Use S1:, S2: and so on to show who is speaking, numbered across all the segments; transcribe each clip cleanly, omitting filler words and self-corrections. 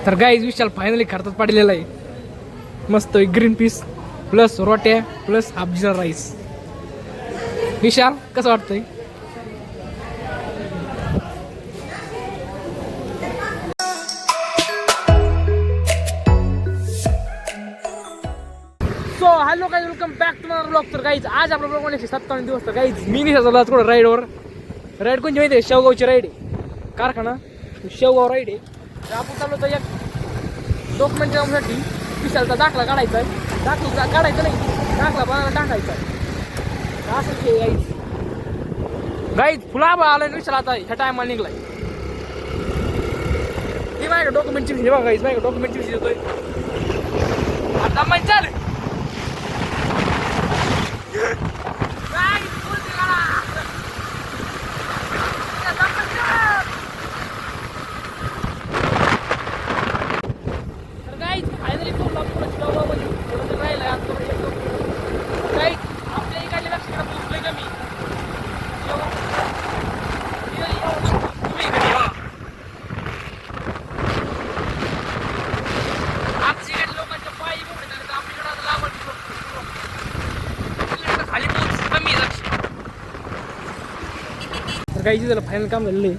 S1: तर गाईज विशाल फायनली खर्चात पाडलेला आहे. मस्त ग्रीन पीस प्लस रोट्या plus half jeera rice. Vishal कसं वाटतंय? So hello guys, welcome back to my blog. तर गाईज आज आपला ब्लॉग 157 दिवस. तर गाईज मी नाही झाला थोडं राईडवर. राईड कोणची माहिती आहे? शेवगावची राईड आहे. कारखाना शेवगाव राईड आहे. तर आपण चाललो होतो एक डॉक्युमेंट कामासाठी. विशालचा दाखला काढायचा आहे. दाखला काढायचा नाही, दाखला बनायला टाकायचा आहे. असं ते गाईज फुला बा आला विशाल आता ह्या टायमाला निघलाय. ती माझ्या डॉक्युमेंटची विषय बघा गाईज, माझ्या डॉक्युमेंटची विषय येतोय आता म्हणजे चाल. गाईची त्याला फायनल काम झालेलं आहे.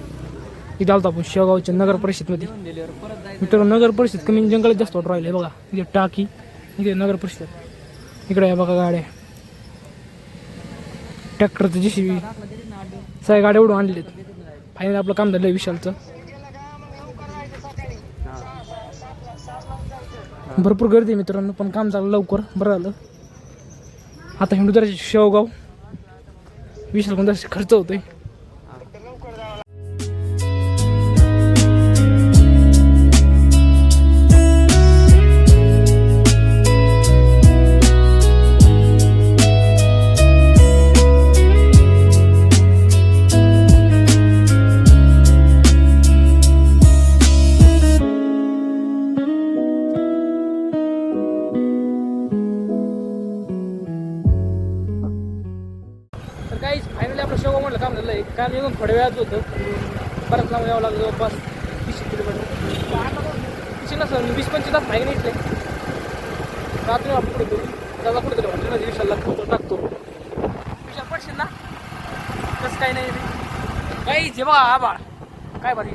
S1: इथं आलतो आपण शेवगावच्या नगर परिषदमध्ये. मित्रांनो नगर परिषद कमी जंगलात जास्त वाटत राहिले. बघा इथे टाकी, इथे नगर परिषद, इकडे आहे बघा गाड्या, ट्रॅक्टरचं JCB, सगळ्या गाड्या उडून आणलेत. फायनल आपलं काम झालं विशालचं. भरपूर गर्दी आहे मित्रांनो, पण काम झालं लवकर, बरं झालं. आता हिंदुदाराचे शेवगाव विशाल कोणता खर्च होतोय. फायनली आपलं शेवगाव म्हटलं काम झालं आहे. काम येऊन थोड्या वेळात होतं. बरंच लांब यावं लागलं, जवळपास 30 किलोमीटर. 30 नसं 20-25 तास माहिती नाही इथले. रात्री आपण पुढे करू त्याला कुठे तरी वाटलं ना विशालला फोटो टाकतो. विशाल पडशील ना? कसं काही नाही काही जेव्हा आबाळ काय बारी.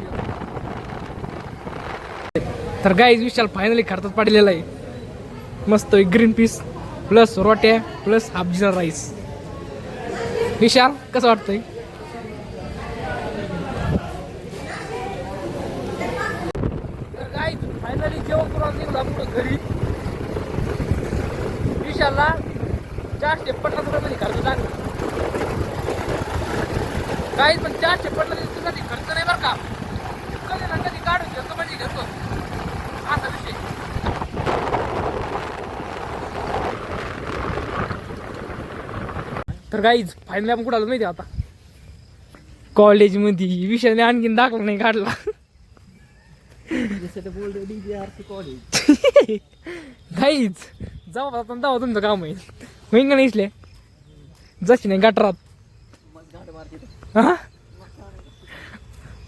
S1: तर गाईज विशाल फायनली खर्चात पाडलेला आहे. मस्त ग्रीन पीस प्लस रोट्या plus half jeera rice. Vishal कसं वाटतंय? तर काय फायनली जेवण करून निघला पुढं घरी. विशालला 450 रुपयामध्ये खर्च टाकला. काही पण 450 कधी खर्च नाही बरं का. कधी ना कधी काढून घेतो म्हणजे घेतो असा विषय. तर गाईज फायनली आपण कुठं आलो माहिती आता? कॉलेजमध्ये. विषयाने आणखीन दाखला नाही काढला. गाईज जाऊ आता जाऊ, तुमचं काम आहे होईन का नाही? इसले जशी नाही गटरात हा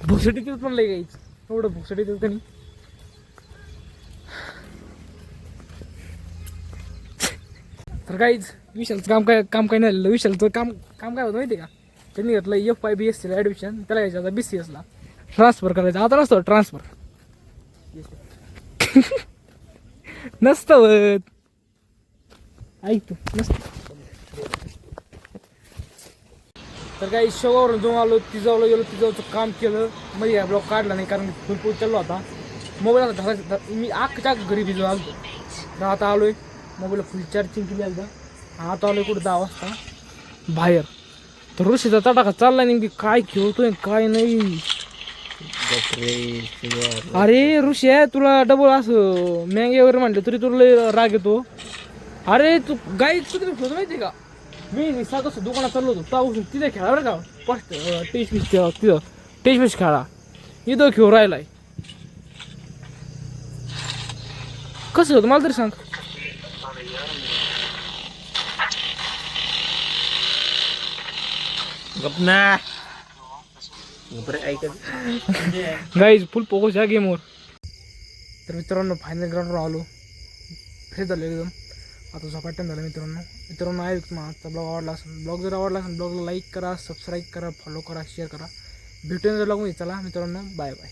S1: भुसडी तिथं पण लय गाईज. एवढं भुसडी तिथं का नाही. तर गाईज विशालचं काम काय नाही झालं. विशालचं काम काय होतं माहिती का? त्यांनी घेतलं FYBSC ला ॲडमिशन. त्याला घ्यायचं आता BCS ला ट्रान्सफर करायचं. आता नसतं ट्रान्सफर नसतं होत. ऐकतो नसतं. तर काही शेवगावरून जाऊन आलो, तिजावला गेलो, तिजावचं काम केलं. मध्ये ब्लॉग काढला नाही कारण फुल फुल चाललो होता. मोबाईल आता धरायचं. मी आखच्या घरी भिजलो आलो. आता आलोय, मोबाईलला फुल चार्जिंग केली एकदा. आता आलोय कुठं 10 वाजता बाहेर. तर ऋषीचा तटाखा चाललाय नेमकी काय खेळतोय काय नाही. अरे ऋषी आहे तुला डबल असं मँगे वगैरे म्हटलं तरी तुला लय राग येतो. अरे तू गाई कुठे खेळतो माहिती का? मी साधं दुकानात चाललो होतो ताऊसून तिथे खेळा बरं का. फर्स्ट टेस्ट तिथं टेस्ट खेळा. इथं खेळू राहिलाय. कसं होतं मला तरी सांग.
S2: गपना
S1: गाइस फुल फोकस या गेमवर. तर मित्रांनो फायनल ग्राउंडवर आलो, फ्रेश झालो एकदम. आता झोपायला टाईम झाला मित्रांनो आहे तुम्हाला आजचा ब्लॉग आवडला असेल, ब्लॉग जर आवडला असेल ब्लॉगला लाईक करा, सबस्क्राईब करा, फॉलो करा, शेअर करा. भेटून ब्लॉग मध्ये. चला मित्रांनो, बाय बाय.